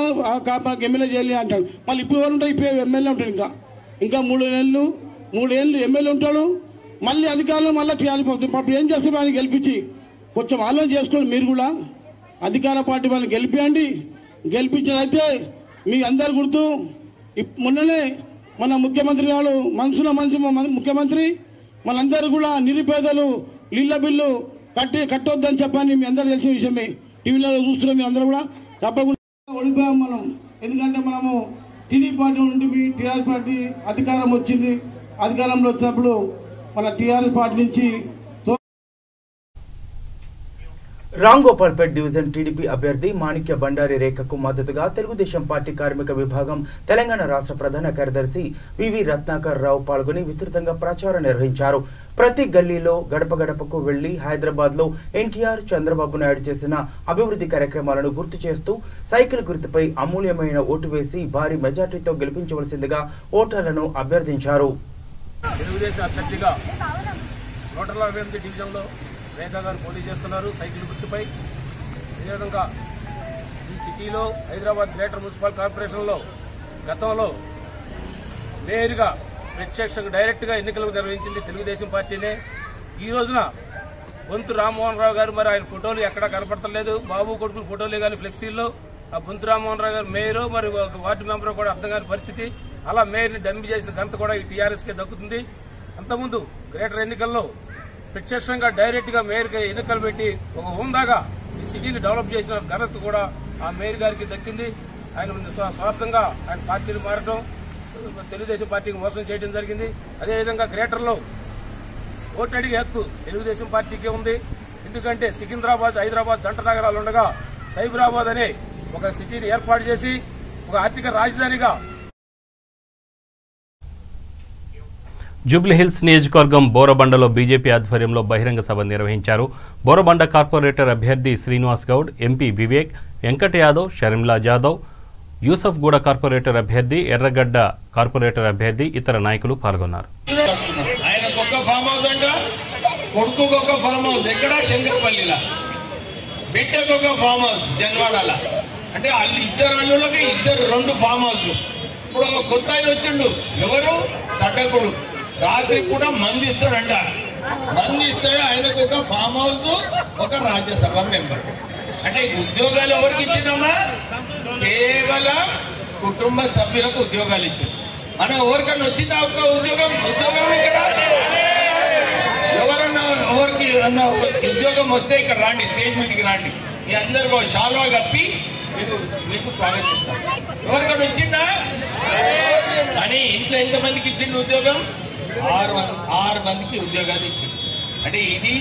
ఎమ్మెల్యే చేయాలి అంటాడు. మళ్ళీ ఇప్పుడు ఎవరు ఉంటారు? ఇప్పుడు ఎమ్మెల్యే ఉంటాడు. ఇంకా 3 ఏళ్ళు ఎమ్మెల్యే ఉంటాడు. మళ్ళీ అధికారులు మళ్ళీ అప్పుడు ఏం చేస్తారు? ఆయన గెలిపించి కొంచెం ఆలోచన చేసుకోండి. మీరు కూడా అధికార పార్టీ వాళ్ళని గెలిపియండి. గెలిపించినైతే మీ అందరు గుర్తు మొన్ననే మన ముఖ్యమంత్రి గారు మనసులో ముఖ్యమంత్రి మనందరూ కూడా నిరుపేదలు నీళ్ళ బిల్లు కట్టొద్దని చెప్పని మీ అందరూ తెలిసిన విషయమే. టీవీలో చూస్తున్నాం. మీ అందరూ కూడా తప్పకుండా ఓడిపోయాం మనం. ఎందుకంటే మనము టీడీపీ పార్టీ నుండి మీ టీఆర్ఎస్ పార్టీ అధికారం వచ్చింది. అధికారంలో వచ్చినప్పుడు మన టీఆర్ఎస్ పార్టీ నుంచి రాంగోపాల్పేట్ డివిజన్ టీడీపీ అభ్యర్థి మాణిక్య బండారి రేఖకు మద్దతుగా తెలుగుదేశం పార్టీ కార్మిక విభాగం తెలంగాణ రాష్ట్ర ప్రధాన కార్యదర్శి వివి రత్నాకర్ రావు పాల్గొని విస్తృతంగా ప్రచారం నిర్వహించారు. ప్రతి గల్లీలో గడప గడపకు వెళ్లి హైదరాబాద్ లో ఎన్టీఆర్ చంద్రబాబు నాయుడు చేసిన అభివృద్ధి కార్యక్రమాలను గుర్తు చేస్తూ సైకిల్ గుర్తుపై అమూల్యమైన ఓటు వేసి భారీ మెజార్టీతో గెలిపించవలసిందిగా ఓటర్లను అభ్యర్థించారు. తెలుగుదేశం అభ్యర్థిగా 148 డివిజన్లో రేఖా గారు పోటీ చేస్తున్నారు సైకిల్ గుర్తుపై. అదేవిధంగా ఈ సిటీలో హైదరాబాద్ గ్రేటర్ మున్సిపల్ కార్పొరేషన్లో గతంలో మేయర్గా ప్రత్యక్షంగా డైరెక్ట్గా ఎన్నికలు నిర్వహించింది తెలుగుదేశం పార్టీనే. ఈ రోజున బొంతు రామ్మోహన్ రావు గారు మరి ఆయన ఫోటోలు ఎక్కడా కనపడతలేదు. బాబు కొడుకుల ఫోటోలే కానీ ఫ్లెక్సీల్లో ఆ బొంతు రామ్మోహన్ రావు గారు మేయరు మరి వార్డు మెంబర్ కూడా అర్థం కాని పరిస్థితి. అలా మేయర్ని డమ్మి చేసిన ఘనత కూడా ఈ టీఆర్ఎస్కే దక్కుతుంది. అంతకుముందు గ్రేటర్ ఎన్నికల్లో ప్రత్యక్షంగా డైరెక్ట్ గా మేయర్ ఎన్నికలు పెట్టి ఒక హోందాగా ఈ సిటీని డెవలప్ చేసిన ఘనత కూడా ఆ మేయర్ గారికి దక్కింది. ఆయన స్వార్థంగా ఆయన పార్టీలు మారటం, తెలుగుదేశం పార్టీకి మోసం చేయడం జరిగింది. అదేవిధంగా గ్రేటర్లో ఓటు అడిగే హక్కు తెలుగుదేశం పార్టీకే ఉంది. ఎందుకంటే సికింద్రాబాద్ హైదరాబాద్ జంట నగరాలు ఉండగా సైబరాబాద్ అనే ఒక సిటీని ఏర్పాటు చేసి ఒక ఆర్థిక రాజధానిగా జూబ్లీహిల్స్ నియోజకవర్గం బోరబండలో బీజేపీ ఆధ్వర్యంలో బహిరంగ సభ నిర్వహించారు. బోరబండ కార్పొరేటర్ అభ్యర్థి శ్రీనివాస్ గౌడ్, ఎంపీ వివేక్, వెంకట యాదవ్, షర్మిలా జాదవ్, యూసఫ్గూడ కార్పొరేటర్ అభ్యర్థి, ఎర్రగడ్డ కార్పొరేటర్ అభ్యర్థి, ఇతర నాయకులు పాల్గొన్నారు. ఆయనకొక ఫామ్ హౌస్ అంట, కొడుకుకొక ఫామ్ హౌస్ ఎక్కడ శంకరపల్లిలా, బిడ్డకొక ఫామ్ హౌస్ జన్వాడలా. అంటే వాళ్ళు ఇద్దరు అల్లులకి 2 ఫామ్ హౌస్లు. ఇప్పుడు ఒక కొత్త ఆయన వచ్చిండు, ఎవరు తగ్గకుడు, రాత్రి కూడా మంది ఇస్తాడంట. మంది ఇస్తాడు, ఆయనకు ఒక ఫామ్ హౌస్, ఒక రాజ్యసభ మెంబర్. అంటే ఉద్యోగాలు ఎవరికి ఇచ్చిందమ్మా? కేవలం కుటుంబ సభ్యులకు ఉద్యోగాలు ఇచ్చింది. మనం ఎవరికన్నా వచ్చిందా ఒక ఉద్యోగం? ఇక్కడ ఎవరన్నా ఎవరికి అన్న ఉద్యోగం వస్తే ఇక్కడ రాండి, స్టేజ్ మీదకి రాండి. మీ అందరికీ షాల్వా కప్పి మీకు స్వాగతిస్తాం. ఎవరికన్నా వచ్చిందా? కానీ ఇంట్లో ఎంతమందికి ఇచ్చిండు ఉద్యోగం? 6 మందికి ఉద్యోగాలు ఇచ్చింది. అంటే ఇది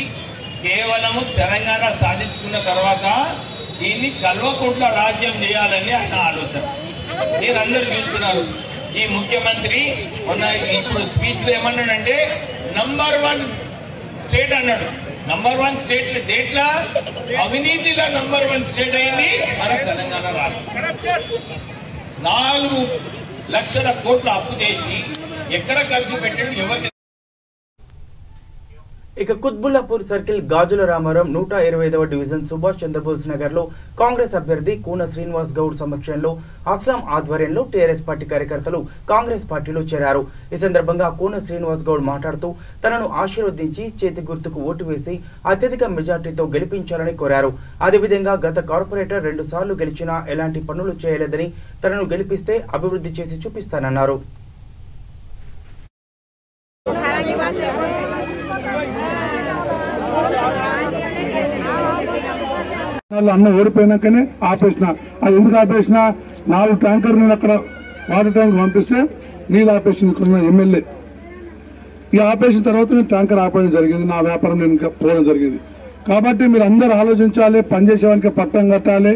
కేవలము తెలంగాణ సాధించుకున్న తర్వాత దీన్ని కల్వకుంట్ల రాజ్యం చేయాలని ఆయన ఆలోచన. మీరందరూ చూస్తున్నారు. ఈ ముఖ్యమంత్రి మొన్న ఇప్పుడు స్పీచ్ లో ఏమన్నాడంటే నంబర్ 1 స్టేట్ అన్నాడు. నంబర్ 1 స్టేట్ దేంట్లో? అవినీతిలో నంబర్ 1 స్టేట్ అయింది మన తెలంగాణ రాష్ట్రం. 4 లక్షల కోట్ల అప్పు చేసి ఎక్కడ ఖర్చు పెట్టండి ఎవరికి. ఇక కుత్బుల్లాపూర్ సర్కిల్ గాజుల రామారం 125వ డివిజన్ సుభాష్ చంద్రబోస్ నగర్ లో కాంగ్రెస్ అభ్యర్థి కూన శ్రీనివాస్ గౌడ్ సమక్షంలో అస్లాం ఆధ్వర్యంలో టీఆర్ఎస్ పార్టీ కార్యకర్తలు కాంగ్రెస్ పార్టీలో చేరారు. ఈ సందర్భంగా కూన శ్రీనివాస్ గౌడ్ మాట్లాడుతూ తనను ఆశీర్వదించి చేతి గుర్తుకు ఓటు వేసి అత్యధిక మెజార్టీతో గెలిపించాలని కోరారు. అదేవిధంగా గత కార్పొరేటర్ 2 సార్లు గెలిచినా ఎలాంటి పనులు చేయలేదని, తనను గెలిపిస్తే అభివృద్ధి చేసి చూపిస్తానన్నారు. అన్న ఓడిపోయినాకనే ఆపేసిన. అది ఎందుకు ఆపేసిన? 4 ట్యాంకర్ నేను అక్కడ వాటర్ ట్యాంక్ పంపిస్తే నీళ్ళు ఆపేసిన ఎమ్మెల్యే. ఈ ఆపేసిన తర్వాత నేను ట్యాంకర్ ఆపేయడం జరిగింది. నా వ్యాపారం నేను ఇంకా పోవడం జరిగింది. కాబట్టి మీరు అందరూ ఆలోచించాలి, పనిచేసేవానికి పట్టం కట్టాలి.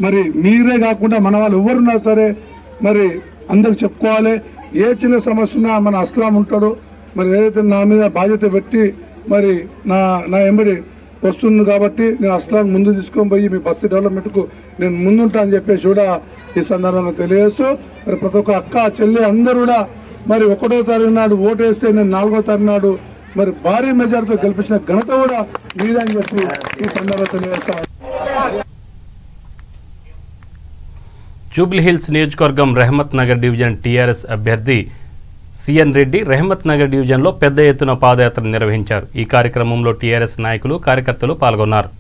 మరి మీరే కాకుండా మన వాళ్ళు ఎవరున్నా సరే మరి అందరికి చెప్పుకోవాలి. ఏ చిన్న సమస్య ఉన్నా మన అస్లాం ఉంటాడు. మరి ఏదైతే నా మీద బాధ్యత పెట్టి మరి నా ఎంబడి వస్తుంది కాబట్టి నేను అస్లాం ముందు తీసుకొని పోయి మీ బస్సు డెవలప్మెంట్కు నేను ముందుంటా అని చెప్పేసి కూడా ఈ సందర్భంగా తెలియజేస్తూ మరి ప్రతి ఒక్క అక్క చెల్లి అందరూ కూడా మరి 1వ తారీఖు నాడు ఓటు వేస్తే నేను 4వ తారీఖు నాడు మరి భారీ మెజార్టీతో గెలిపించిన ఘనత కూడా మీదని చెప్పి ఈ సందర్భంగా తెలియజేస్తాను. జూబ్లీహిల్స్ నియోజకవర్గం రెహమత్ నగర్ డివిజన్ టీఆర్ఎస్ అభ్యర్థి సిఎన్ రెడ్డి రెహమత్ నగర్ డివిజన్లో పెద్ద ఎత్తున పాదయాత్ర నిర్వహించారు. ఈ కార్యక్రమంలో టీఆర్ఎస్ నాయకులు కార్యకర్తలు పాల్గొన్నారు.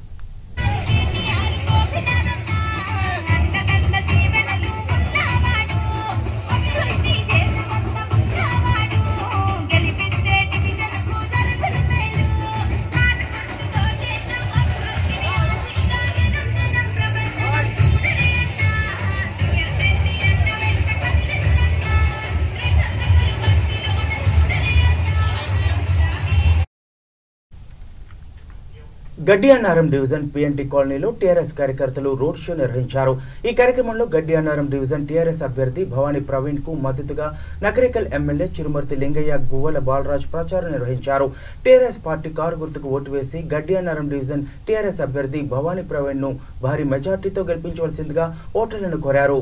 గడ్డి అన్నారం డివిజన్ పిఎన్టీ కాలనీలో టీఆర్ఎస్ కార్యకర్తలు రోడ్ షో నిర్వహించారు. ఈ కార్యక్రమంలో గడ్డి అన్నారం డివిజన్ టీఆర్ఎస్ అభ్యర్థి భవానీ ప్రవీణ్ కు మద్దతుగా నకరేకల్ ఎమ్మెల్యే చిరుమర్తి లింగయ్య, గువ్వల బాలరాజ్ ప్రచారం నిర్వహించారు. టీఆర్ఎస్ పార్టీ కారు గుర్తుకు ఓటు వేసి గడ్డి అన్నారం డివిజన్ టీఆర్ఎస్ అభ్యర్థి భవానీ ప్రవీణ్ ను భారీ మెజార్టీతో గెలిపించవలసిందిగా ఓటర్లను కోరారు.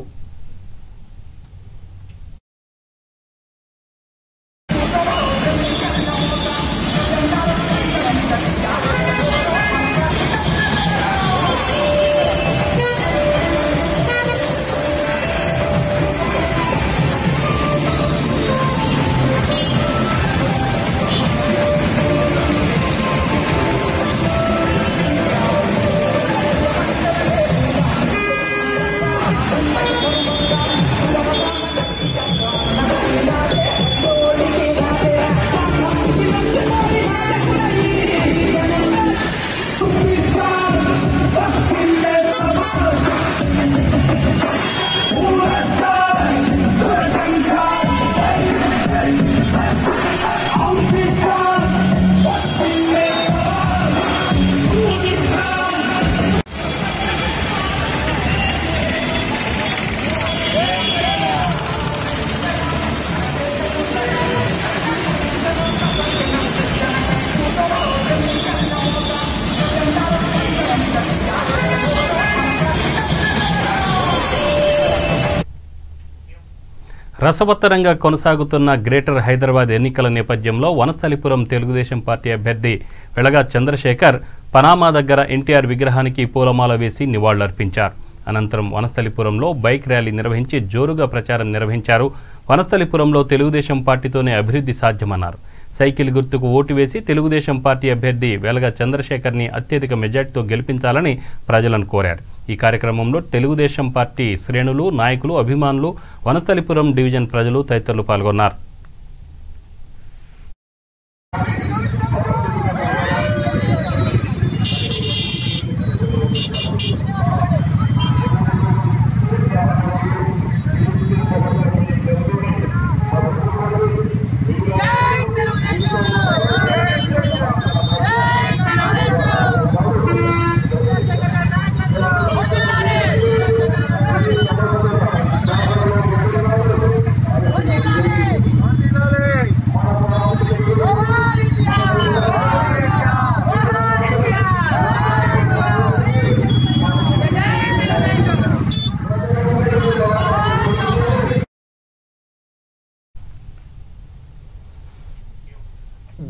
రసవత్తరంగా కొనసాగుతున్న గ్రేటర్ హైదరాబాద్ ఎన్నికల నేపథ్యంలో వనస్థలిపురం తెలుగుదేశం పార్టీ అభ్యర్థి వెళగా చంద్రశేఖర్ పనామా దగ్గర ఎన్టీఆర్ విగ్రహానికి పూలమాల వేసి నివాళులర్పించారు. అనంతరం వనస్థలిపురంలో బైక్ ర్యాలీ నిర్వహించి జోరుగా ప్రచారం నిర్వహించారు. వనస్థలిపురంలో తెలుగుదేశం పార్టీతోనే అభివృద్ధి సాధ్యమన్నారు. సైకిల్ గుర్తుకు ఓటు వేసి తెలుగుదేశం పార్టీ అభ్యర్థి వెలగ చంద్రశేఖర్ని అత్యధిక మెజార్టీతో గెలిపించాలని ప్రజలను కోరారు. ఈ కార్యక్రమంలో తెలుగుదేశం పార్టీ శ్రేణులు, నాయకులు, అభిమానులు, వనస్థలిపురం డివిజన్ ప్రజలు తదితరులు పాల్గొన్నారు.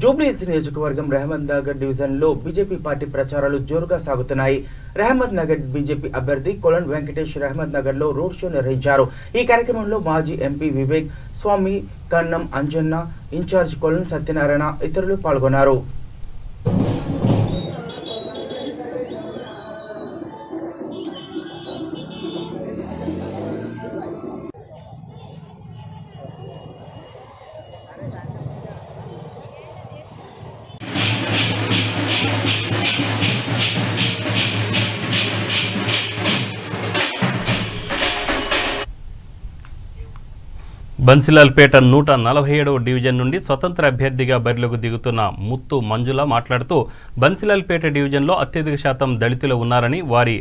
జూబ్లీహిల్స్ నియోజకవర్గం రెహమత్ నగర్ డివిజన్ లో బీజేపీ పార్టీ ప్రచారాలు జోరుగా సాగుతున్నాయి. రెహమత్ నగర్ బీజేపీ అభ్యర్థి కొలన్ వెంకటేష్ రెహమత్ నగర్ లో రోడ్ షో నిర్వహించారు. ఈ కార్యక్రమంలో మాజీ ఎంపీ వివేక్ స్వామి, కన్నం అంజన్న, ఇన్ఛార్జ్ కొలన్ సత్యనారాయణ ఇతరులు పాల్గొన్నారు. బన్సిలాల్పేట 147వ డివిజన్ నుండి స్వతంత్ర అభ్యర్థిగా బరిలోకి దిగుతున్న ముత్తు మంజుల మాట్లాడుతూ బన్సిలాల్పేట డివిజన్లో అత్యధిక శాతం దళితులు ఉన్నారని, వారి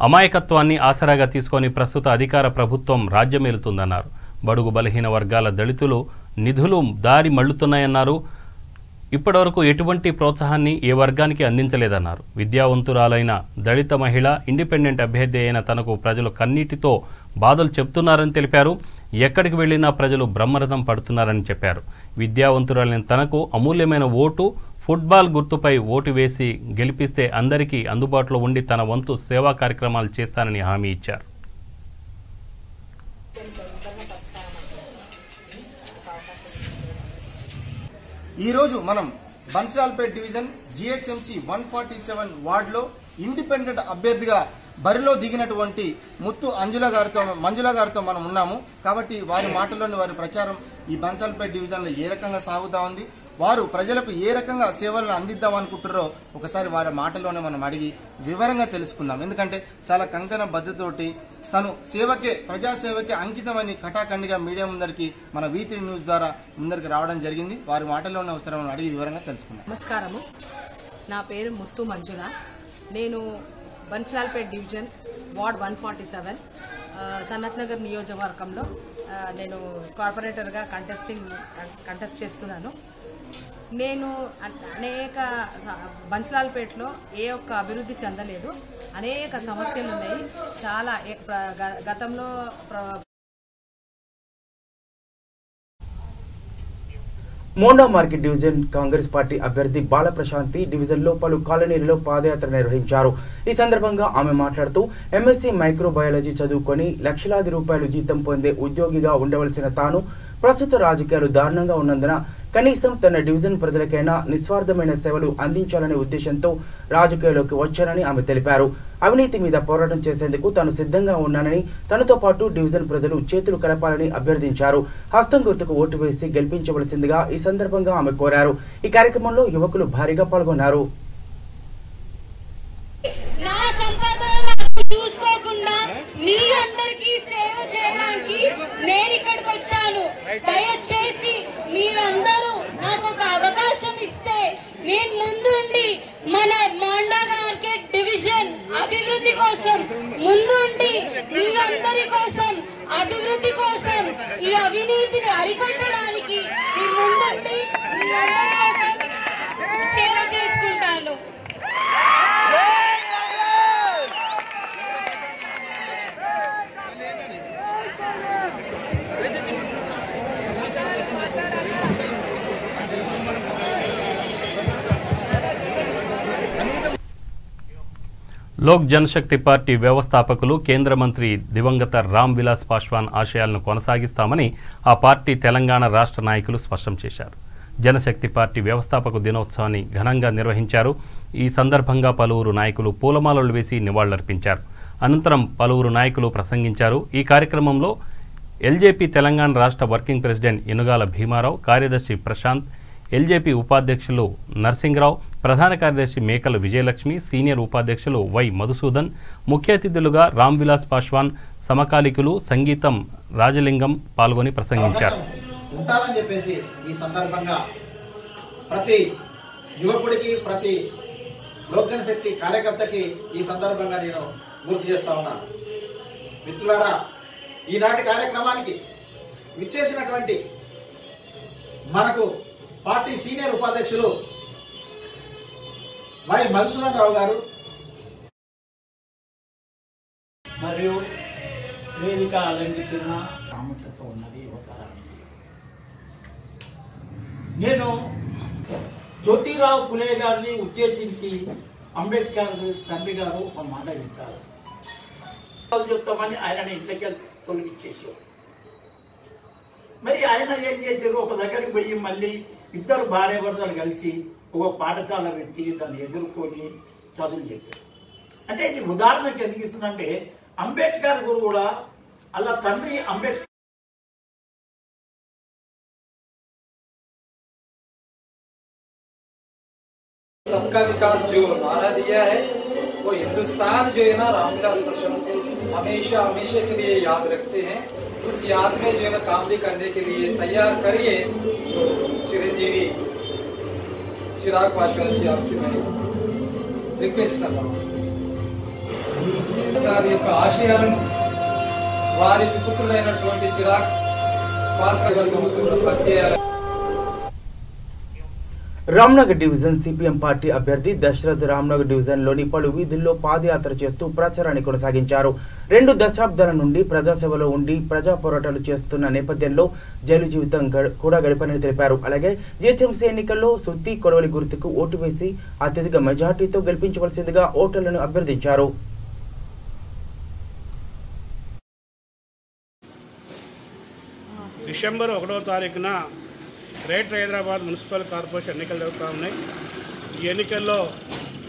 అమాయకత్వాన్ని ఆసరాగా తీసుకొని ప్రస్తుత అధికార ప్రభుత్వం రాజ్యమేలుతుందన్నారు. బడుగు బలహీన వర్గాల దళితులు నిధులు దారి మళ్లుతున్నాయన్నారు. ఇప్పటివరకు ఎటువంటి ప్రోత్సాహాన్ని ఏ వర్గానికి అందించలేదన్నారు. విద్యావంతురాలైన దళిత మహిళ ఇండిపెండెంట్ అభ్యర్థి అయిన తనకు ప్రజలు కన్నీటితో బాధలు చెప్తున్నారని తెలిపారు. ఎక్కడికి వెళ్లినా ప్రజలు బ్రహ్మరథం పడుతున్నారని చెప్పారు. విద్యావంతురాలైన తనకు అమూల్యమైన ఓటు ఫుట్బాల్ గుర్తుపై ఓటు వేసి గెలిపిస్తే అందరికీ అందుబాటులో ఉండి తన వంతు సేవా కార్యక్రమాలు చేస్తానని హామీ ఇచ్చారు. ఈరోజు మనం బన్సిలాల్పేట డివిజన్ జిహెచ్ఎంసి 147 వార్డులో ఇండిపెండెంట్ అభ్యర్థిగా బరిలో దిగినటువంటి ముత్తు మంజుల గారితో మనం ఉన్నాము. కాబట్టి వారి మాటల్లోని వారి ప్రచారం ఈ బన్సిలాల్పేట డివిజన్లో ఏ రకంగా సాగుతా ఉంది, వారు ప్రజలకు ఏ రకంగా సేవలను అందిద్దాం అనుకుంటారో ఒకసారి వారి మాటల్లోనే మనం అడిగి వివరంగా తెలుసుకుందాం. ఎందుకంటే చాలా కంకణ బద్దతోటి తను సేవకే ప్రజాసేవకే అంకితమని కటాఖండిగా మీడియా ముందరికి మన V3 న్యూస్ ద్వారా ముందరికి రావడం జరిగింది. వారి మాటల్లోనే ఒకసారి మనం అడిగి వివరంగా తెలుసుకుందాం. నమస్కారము, నా పేరు ముత్తు మంజుల. నేను బన్సిలాల్పేట డివిజన్ వార్డ్ 147 సనత్ నగర్ నియోజకవర్గంలో నేను కార్పొరేటర్గా కంటెస్ట్ చేస్తున్నాను. నేను అనేక బన్సిలాల్పేటలో ఏ ఒక్క అభివృద్ధి చెందలేదు. అనేక సమస్యలు ఉన్నాయి. చాలా గతంలో Monda market division Congress party అభ్యర్థి బాలప్రశాంతి డివిజన్లో పలు కాలనీలలో పాదయాత్ర నిర్వహించారు. ఈ సందర్భంగా ఆమె మాట్లాడుతూ MSc మైక్రోబయాలజీ చదువుకొని లక్షలాది రూపాయలు జీతం పొందే ఉద్యోగిగా ఉండవలసిన తాను ప్రస్తుత రాజకీయాలు దారుణంగా ఉన్నందున కనీసం తన డివిజన్ ప్రజలకైనా నిస్వార్థమైన సేవలు అందించాలనే ఉద్దేశంతో రాజకీయాల్లోకి వచ్చానని ఆమె తెలిపారు. అవినీతి మీద పోరాటం చేసేందుకు తాను సిద్ధంగా ఉన్నానని, తనతో పాటు డివిజన్ ప్రజలు చేతులు కలపాలని అభ్యర్థించారు. హస్తం గుర్తుకు ఓటు వేసి గెలిపించవలసిందిగా ఈ సందర్భంగా ఆమె కోరారు. ఈ కార్యక్రమంలో యువకులు భారీగా పాల్గొన్నారు. చూసుకోకుండా మీ అందరికీ సేవ చేయడానికి నేను ఇక్కడికి వచ్చాను. దయచేసి మీరందరూ నాకు ఒక అవకాశం ఇస్తే నేను ముందుండి మన మోండా మార్కెట్ డివిజన్ అభివృద్ధి కోసం ముందుండి మీ అందరి కోసం అభివృద్ధి కోసం ఈ అవినీతిని అరికట్టడానికి నేను ముందుండి మీ అందరి కోసం సేవ చేసుకుంటాను. లోక్ జనశక్తి పార్టీ వ్యవస్థాపకులు కేంద్ర మంత్రి దివంగత రామ్ విలాస్ పాశ్వాన్ ఆశయాలను కొనసాగిస్తామని ఆ పార్టీ తెలంగాణ రాష్ట్ర నాయకులు స్పష్టం చేశారు. జనశక్తి పార్టీ వ్యవస్థాపక దినోత్సవాన్ని ఘనంగా నిర్వహించారు. ఈ సందర్భంగా పలువురు నాయకులు పూలమాలలు వేసి నివాళులర్పించారు. అనంతరం పలువురు నాయకులు ప్రసంగించారు. ఈ కార్యక్రమంలో ఎల్జేపీ తెలంగాణ రాష్ట్ర వర్కింగ్ ప్రెసిడెంట్ ఎనుగాల భీమారావు, కార్యదర్శి ప్రశాంత్, ఎల్జేపీ ఉపాధ్యక్షులు నర్సింగ్రావు, ప్రధాన కార్యదర్శి మేకల విజయలక్ష్మి, సీనియర్ ఉపాధ్యక్షులు వై మధుసూదన్, ముఖ్య అతిథులుగా రామ్ విలాస్ పాశ్వాన్ సమకాలికులు సంగీతం రాజలింగం పాల్గొని ప్రసంగించారు. ఉంటారని చెప్పేసి ఈ సందర్భంగా ప్రతి యువకుడికి, ప్రతి లోక్ జనశక్తి కార్యకర్తకి ఈ సందర్భంగా నేను గుర్తు చేస్తా ఉన్నాను. మిత్రులారా, ఈనాటి కార్యక్రమానికి విచ్చేసినటువంటి మనకు పార్టీ సీనియర్ ఉపాధ్యక్షులు వై మధుసూదన్ రావు గారు మరియు వేదిక అలంకరణ ప్రాముఖ్యత ఉన్నది యువతరానికి. నేను జ్యోతిరావు పులే గారిని ఉద్దేశించి అంబేద్కర్ తండ్రి గారు ఒక మాట చెప్తారు. చెప్తామని ఆయన ఇంట్లోకి తొలగించేసారు. మరి ఆయన ఏం చేశారు, ఒక దగ్గరికి పోయి మళ్ళీ ఇద్దరు భార్యాభర్తలు కలిసి ఒక పాఠశాల పెట్టి దాన్ని ఎదుర్కొని చదువులు చెప్పారు. అంటే ఇది ఉదాహరణకు ఎందుకు ఇస్తుందంటే అంబేద్కర్ గురు కూడా అలా తండ్రి అంబేద్కర్ सबका विकास जो नारा दिया है वो हिंदुस्तान जो है ना रामविलास पासवान को हमेशा हमेशा के लिए याद रखते हैं। उस याद में जो है काम भी करने के लिए तैयार करिए। तो चिरंजीवी चिराग पासवान जी आपसे मैं रिक्वेस्ट करता हूँ యొక్క ఆశయాలను వారి సుపుత్రుడైనటువంటి చిరాగ్ పాస్వాన్ గారు ప్రత్యేక రామ్నగర్ డివిజన్ సిపిఎం పార్టీ అభ్యర్థి దశరథ్ రామ్నగర్ డివిజన్లోని పలు వీధుల్లో పాదయాత్ర చేస్తూ ప్రచారాన్ని కొనసాగించారు. 2 దశాబ్దాల నుండి ప్రజాసేవలో ఉండి ప్రజా పోరాటాలు చేస్తున్న నేపథ్యంలో జైలు జీవితం కూడా గడిపారని తెలిపారు. అలాగే జిహెచ్ఎంసీ ఎన్నికల్లో సుత్తి కొడవలి గుర్తుకు ఓటు వేసి అత్యధిక మెజార్టీతో గెలిపించవలసిందిగా ఓటర్లను అభ్యర్థించారు. డిసెంబర్ 1వ తారీఖున గ్రేటర్ హైదరాబాద్ మున్సిపల్ కార్పొరేషన్ ఎన్నికలు జరుగుతూ ఉన్నాయి. ఈ ఎన్నికల్లో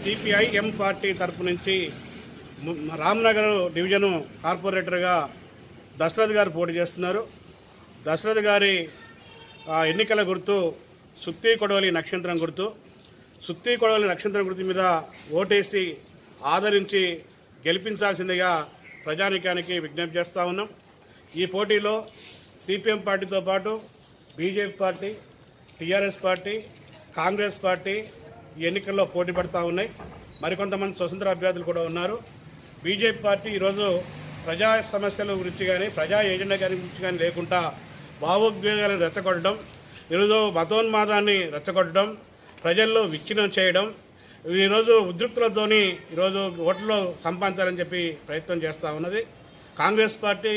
సిపిఐఎం పార్టీ తరపు నుంచి రామ్నగర్ డివిజను కార్పొరేటర్గా దశరథ్ గారు పోటీ చేస్తున్నారు. దశరథ్ గారి ఎన్నికల గుర్తు సుత్తి కొడవలి నక్షత్రం గుర్తు. సుత్తి కొడవలి నక్షత్రం గుర్తు మీద ఓటేసి ఆదరించి గెలిపించాల్సిందిగా ప్రజానీకానికి విజ్ఞప్తి చేస్తూ ఉన్నాం. ఈ పోటీలో సిపిఎం పార్టీతో పాటు BJP party, TRS party, Congress party ఈ ఎన్నికల్లో పోటీ పడుతూ ఉన్నాయి. మరికొంతమంది స్వతంత్ర అభ్యర్థులు కూడా ఉన్నారు. బీజేపీ పార్టీ ఈరోజు ప్రజా సమస్యల గురించి కానీ ప్రజా ఏజెండా గురించి కానీ లేకుండా భావోద్వేగాలను రెచ్చగొట్టడం, ఈరోజు మతోన్మాదాన్ని రెచ్చగొట్టడం, ప్రజల్లో విచ్ఛిన్నం చేయడం, ఈరోజు ఉద్రిక్తులతోని ఈరోజు ఓట్లు సంపాదించాలని చెప్పి ప్రయత్నం చేస్తూ ఉన్నది. కాంగ్రెస్ పార్టీ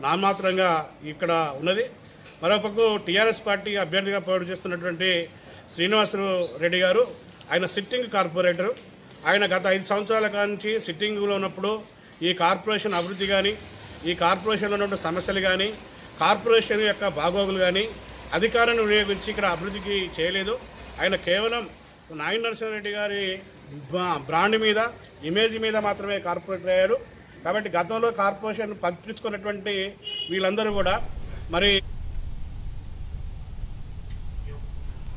నామమాత్రంగా ఇక్కడ ఉన్నది. మరోపక్క టీఆర్ఎస్ పార్టీ అభ్యర్థిగా పోటీ చేస్తున్నటువంటి శ్రీనివాసరావు రెడ్డి గారు, ఆయన సిట్టింగ్ కార్పొరేటరు. ఆయన గత 5 సంవత్సరాల నుంచి సిట్టింగ్లో ఉన్నప్పుడు ఈ కార్పొరేషన్ అభివృద్ధి కానీ, ఈ కార్పొరేషన్లో ఉన్న సమస్యలు కానీ, కార్పొరేషన్ యొక్క బాగోగులు కానీ అధికారాన్ని వినియోగించి ఇక్కడ అభివృద్ధికి చేయలేదు. ఆయన కేవలం నాయన నరసింహారెడ్డి గారి బ్రాండ్ మీద, ఇమేజ్ మీద మాత్రమే కార్పొరేటర్ అయ్యారు. కాబట్టి గతంలో కార్పొరేషన్ పట్టించుకున్నటువంటి వీళ్ళందరూ కూడా మరి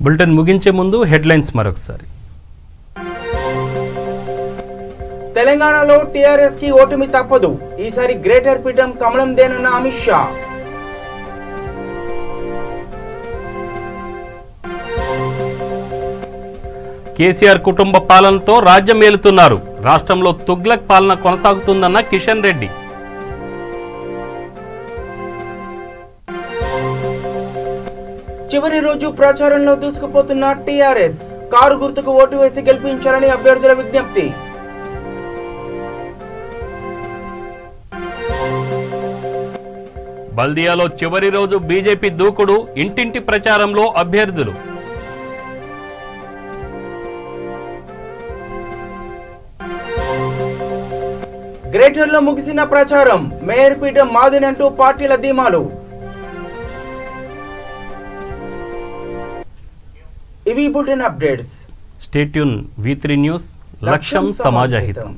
బులెటిన్ ముగించే ముందు హెడ్లైన్స్ మరొకసారి. తెలంగాణలో టీఆర్ఎస్ కి ఓటమి తప్పదు. ఈసారి గ్రేటర్ పీఠం కమలందేనన్న అమిత్ షా. కేసీఆర్ కుటుంబ పాలనతో రాజ్యం ఏలుతున్నారు. రాష్ట్రంలో తుగ్లక్ పాలన కొనసాగుతుందన్న కిషన్ రెడ్డి. చివరి రోజు ప్రచారంలో దూసుకుపోతున్న టీఆర్ఎస్, కారు గుర్తుకు ఓటు వేసి గెలిపించాలని అభ్యర్థుల విజ్ఞప్తి. బల్దియాలో చివరి రోజు బీజేపీ దూకుడు, ఇంటింటి ప్రచారంలో అభ్యర్థులు. గ్రేటర్లో ముగిసిన ప్రచారం, మేయర్ పీఠం మాదినంటూ పార్టీల ధీమాలు. ఇవి bulletin updates. Stay tune V3 news, లక్ష్యం సమాజహితం.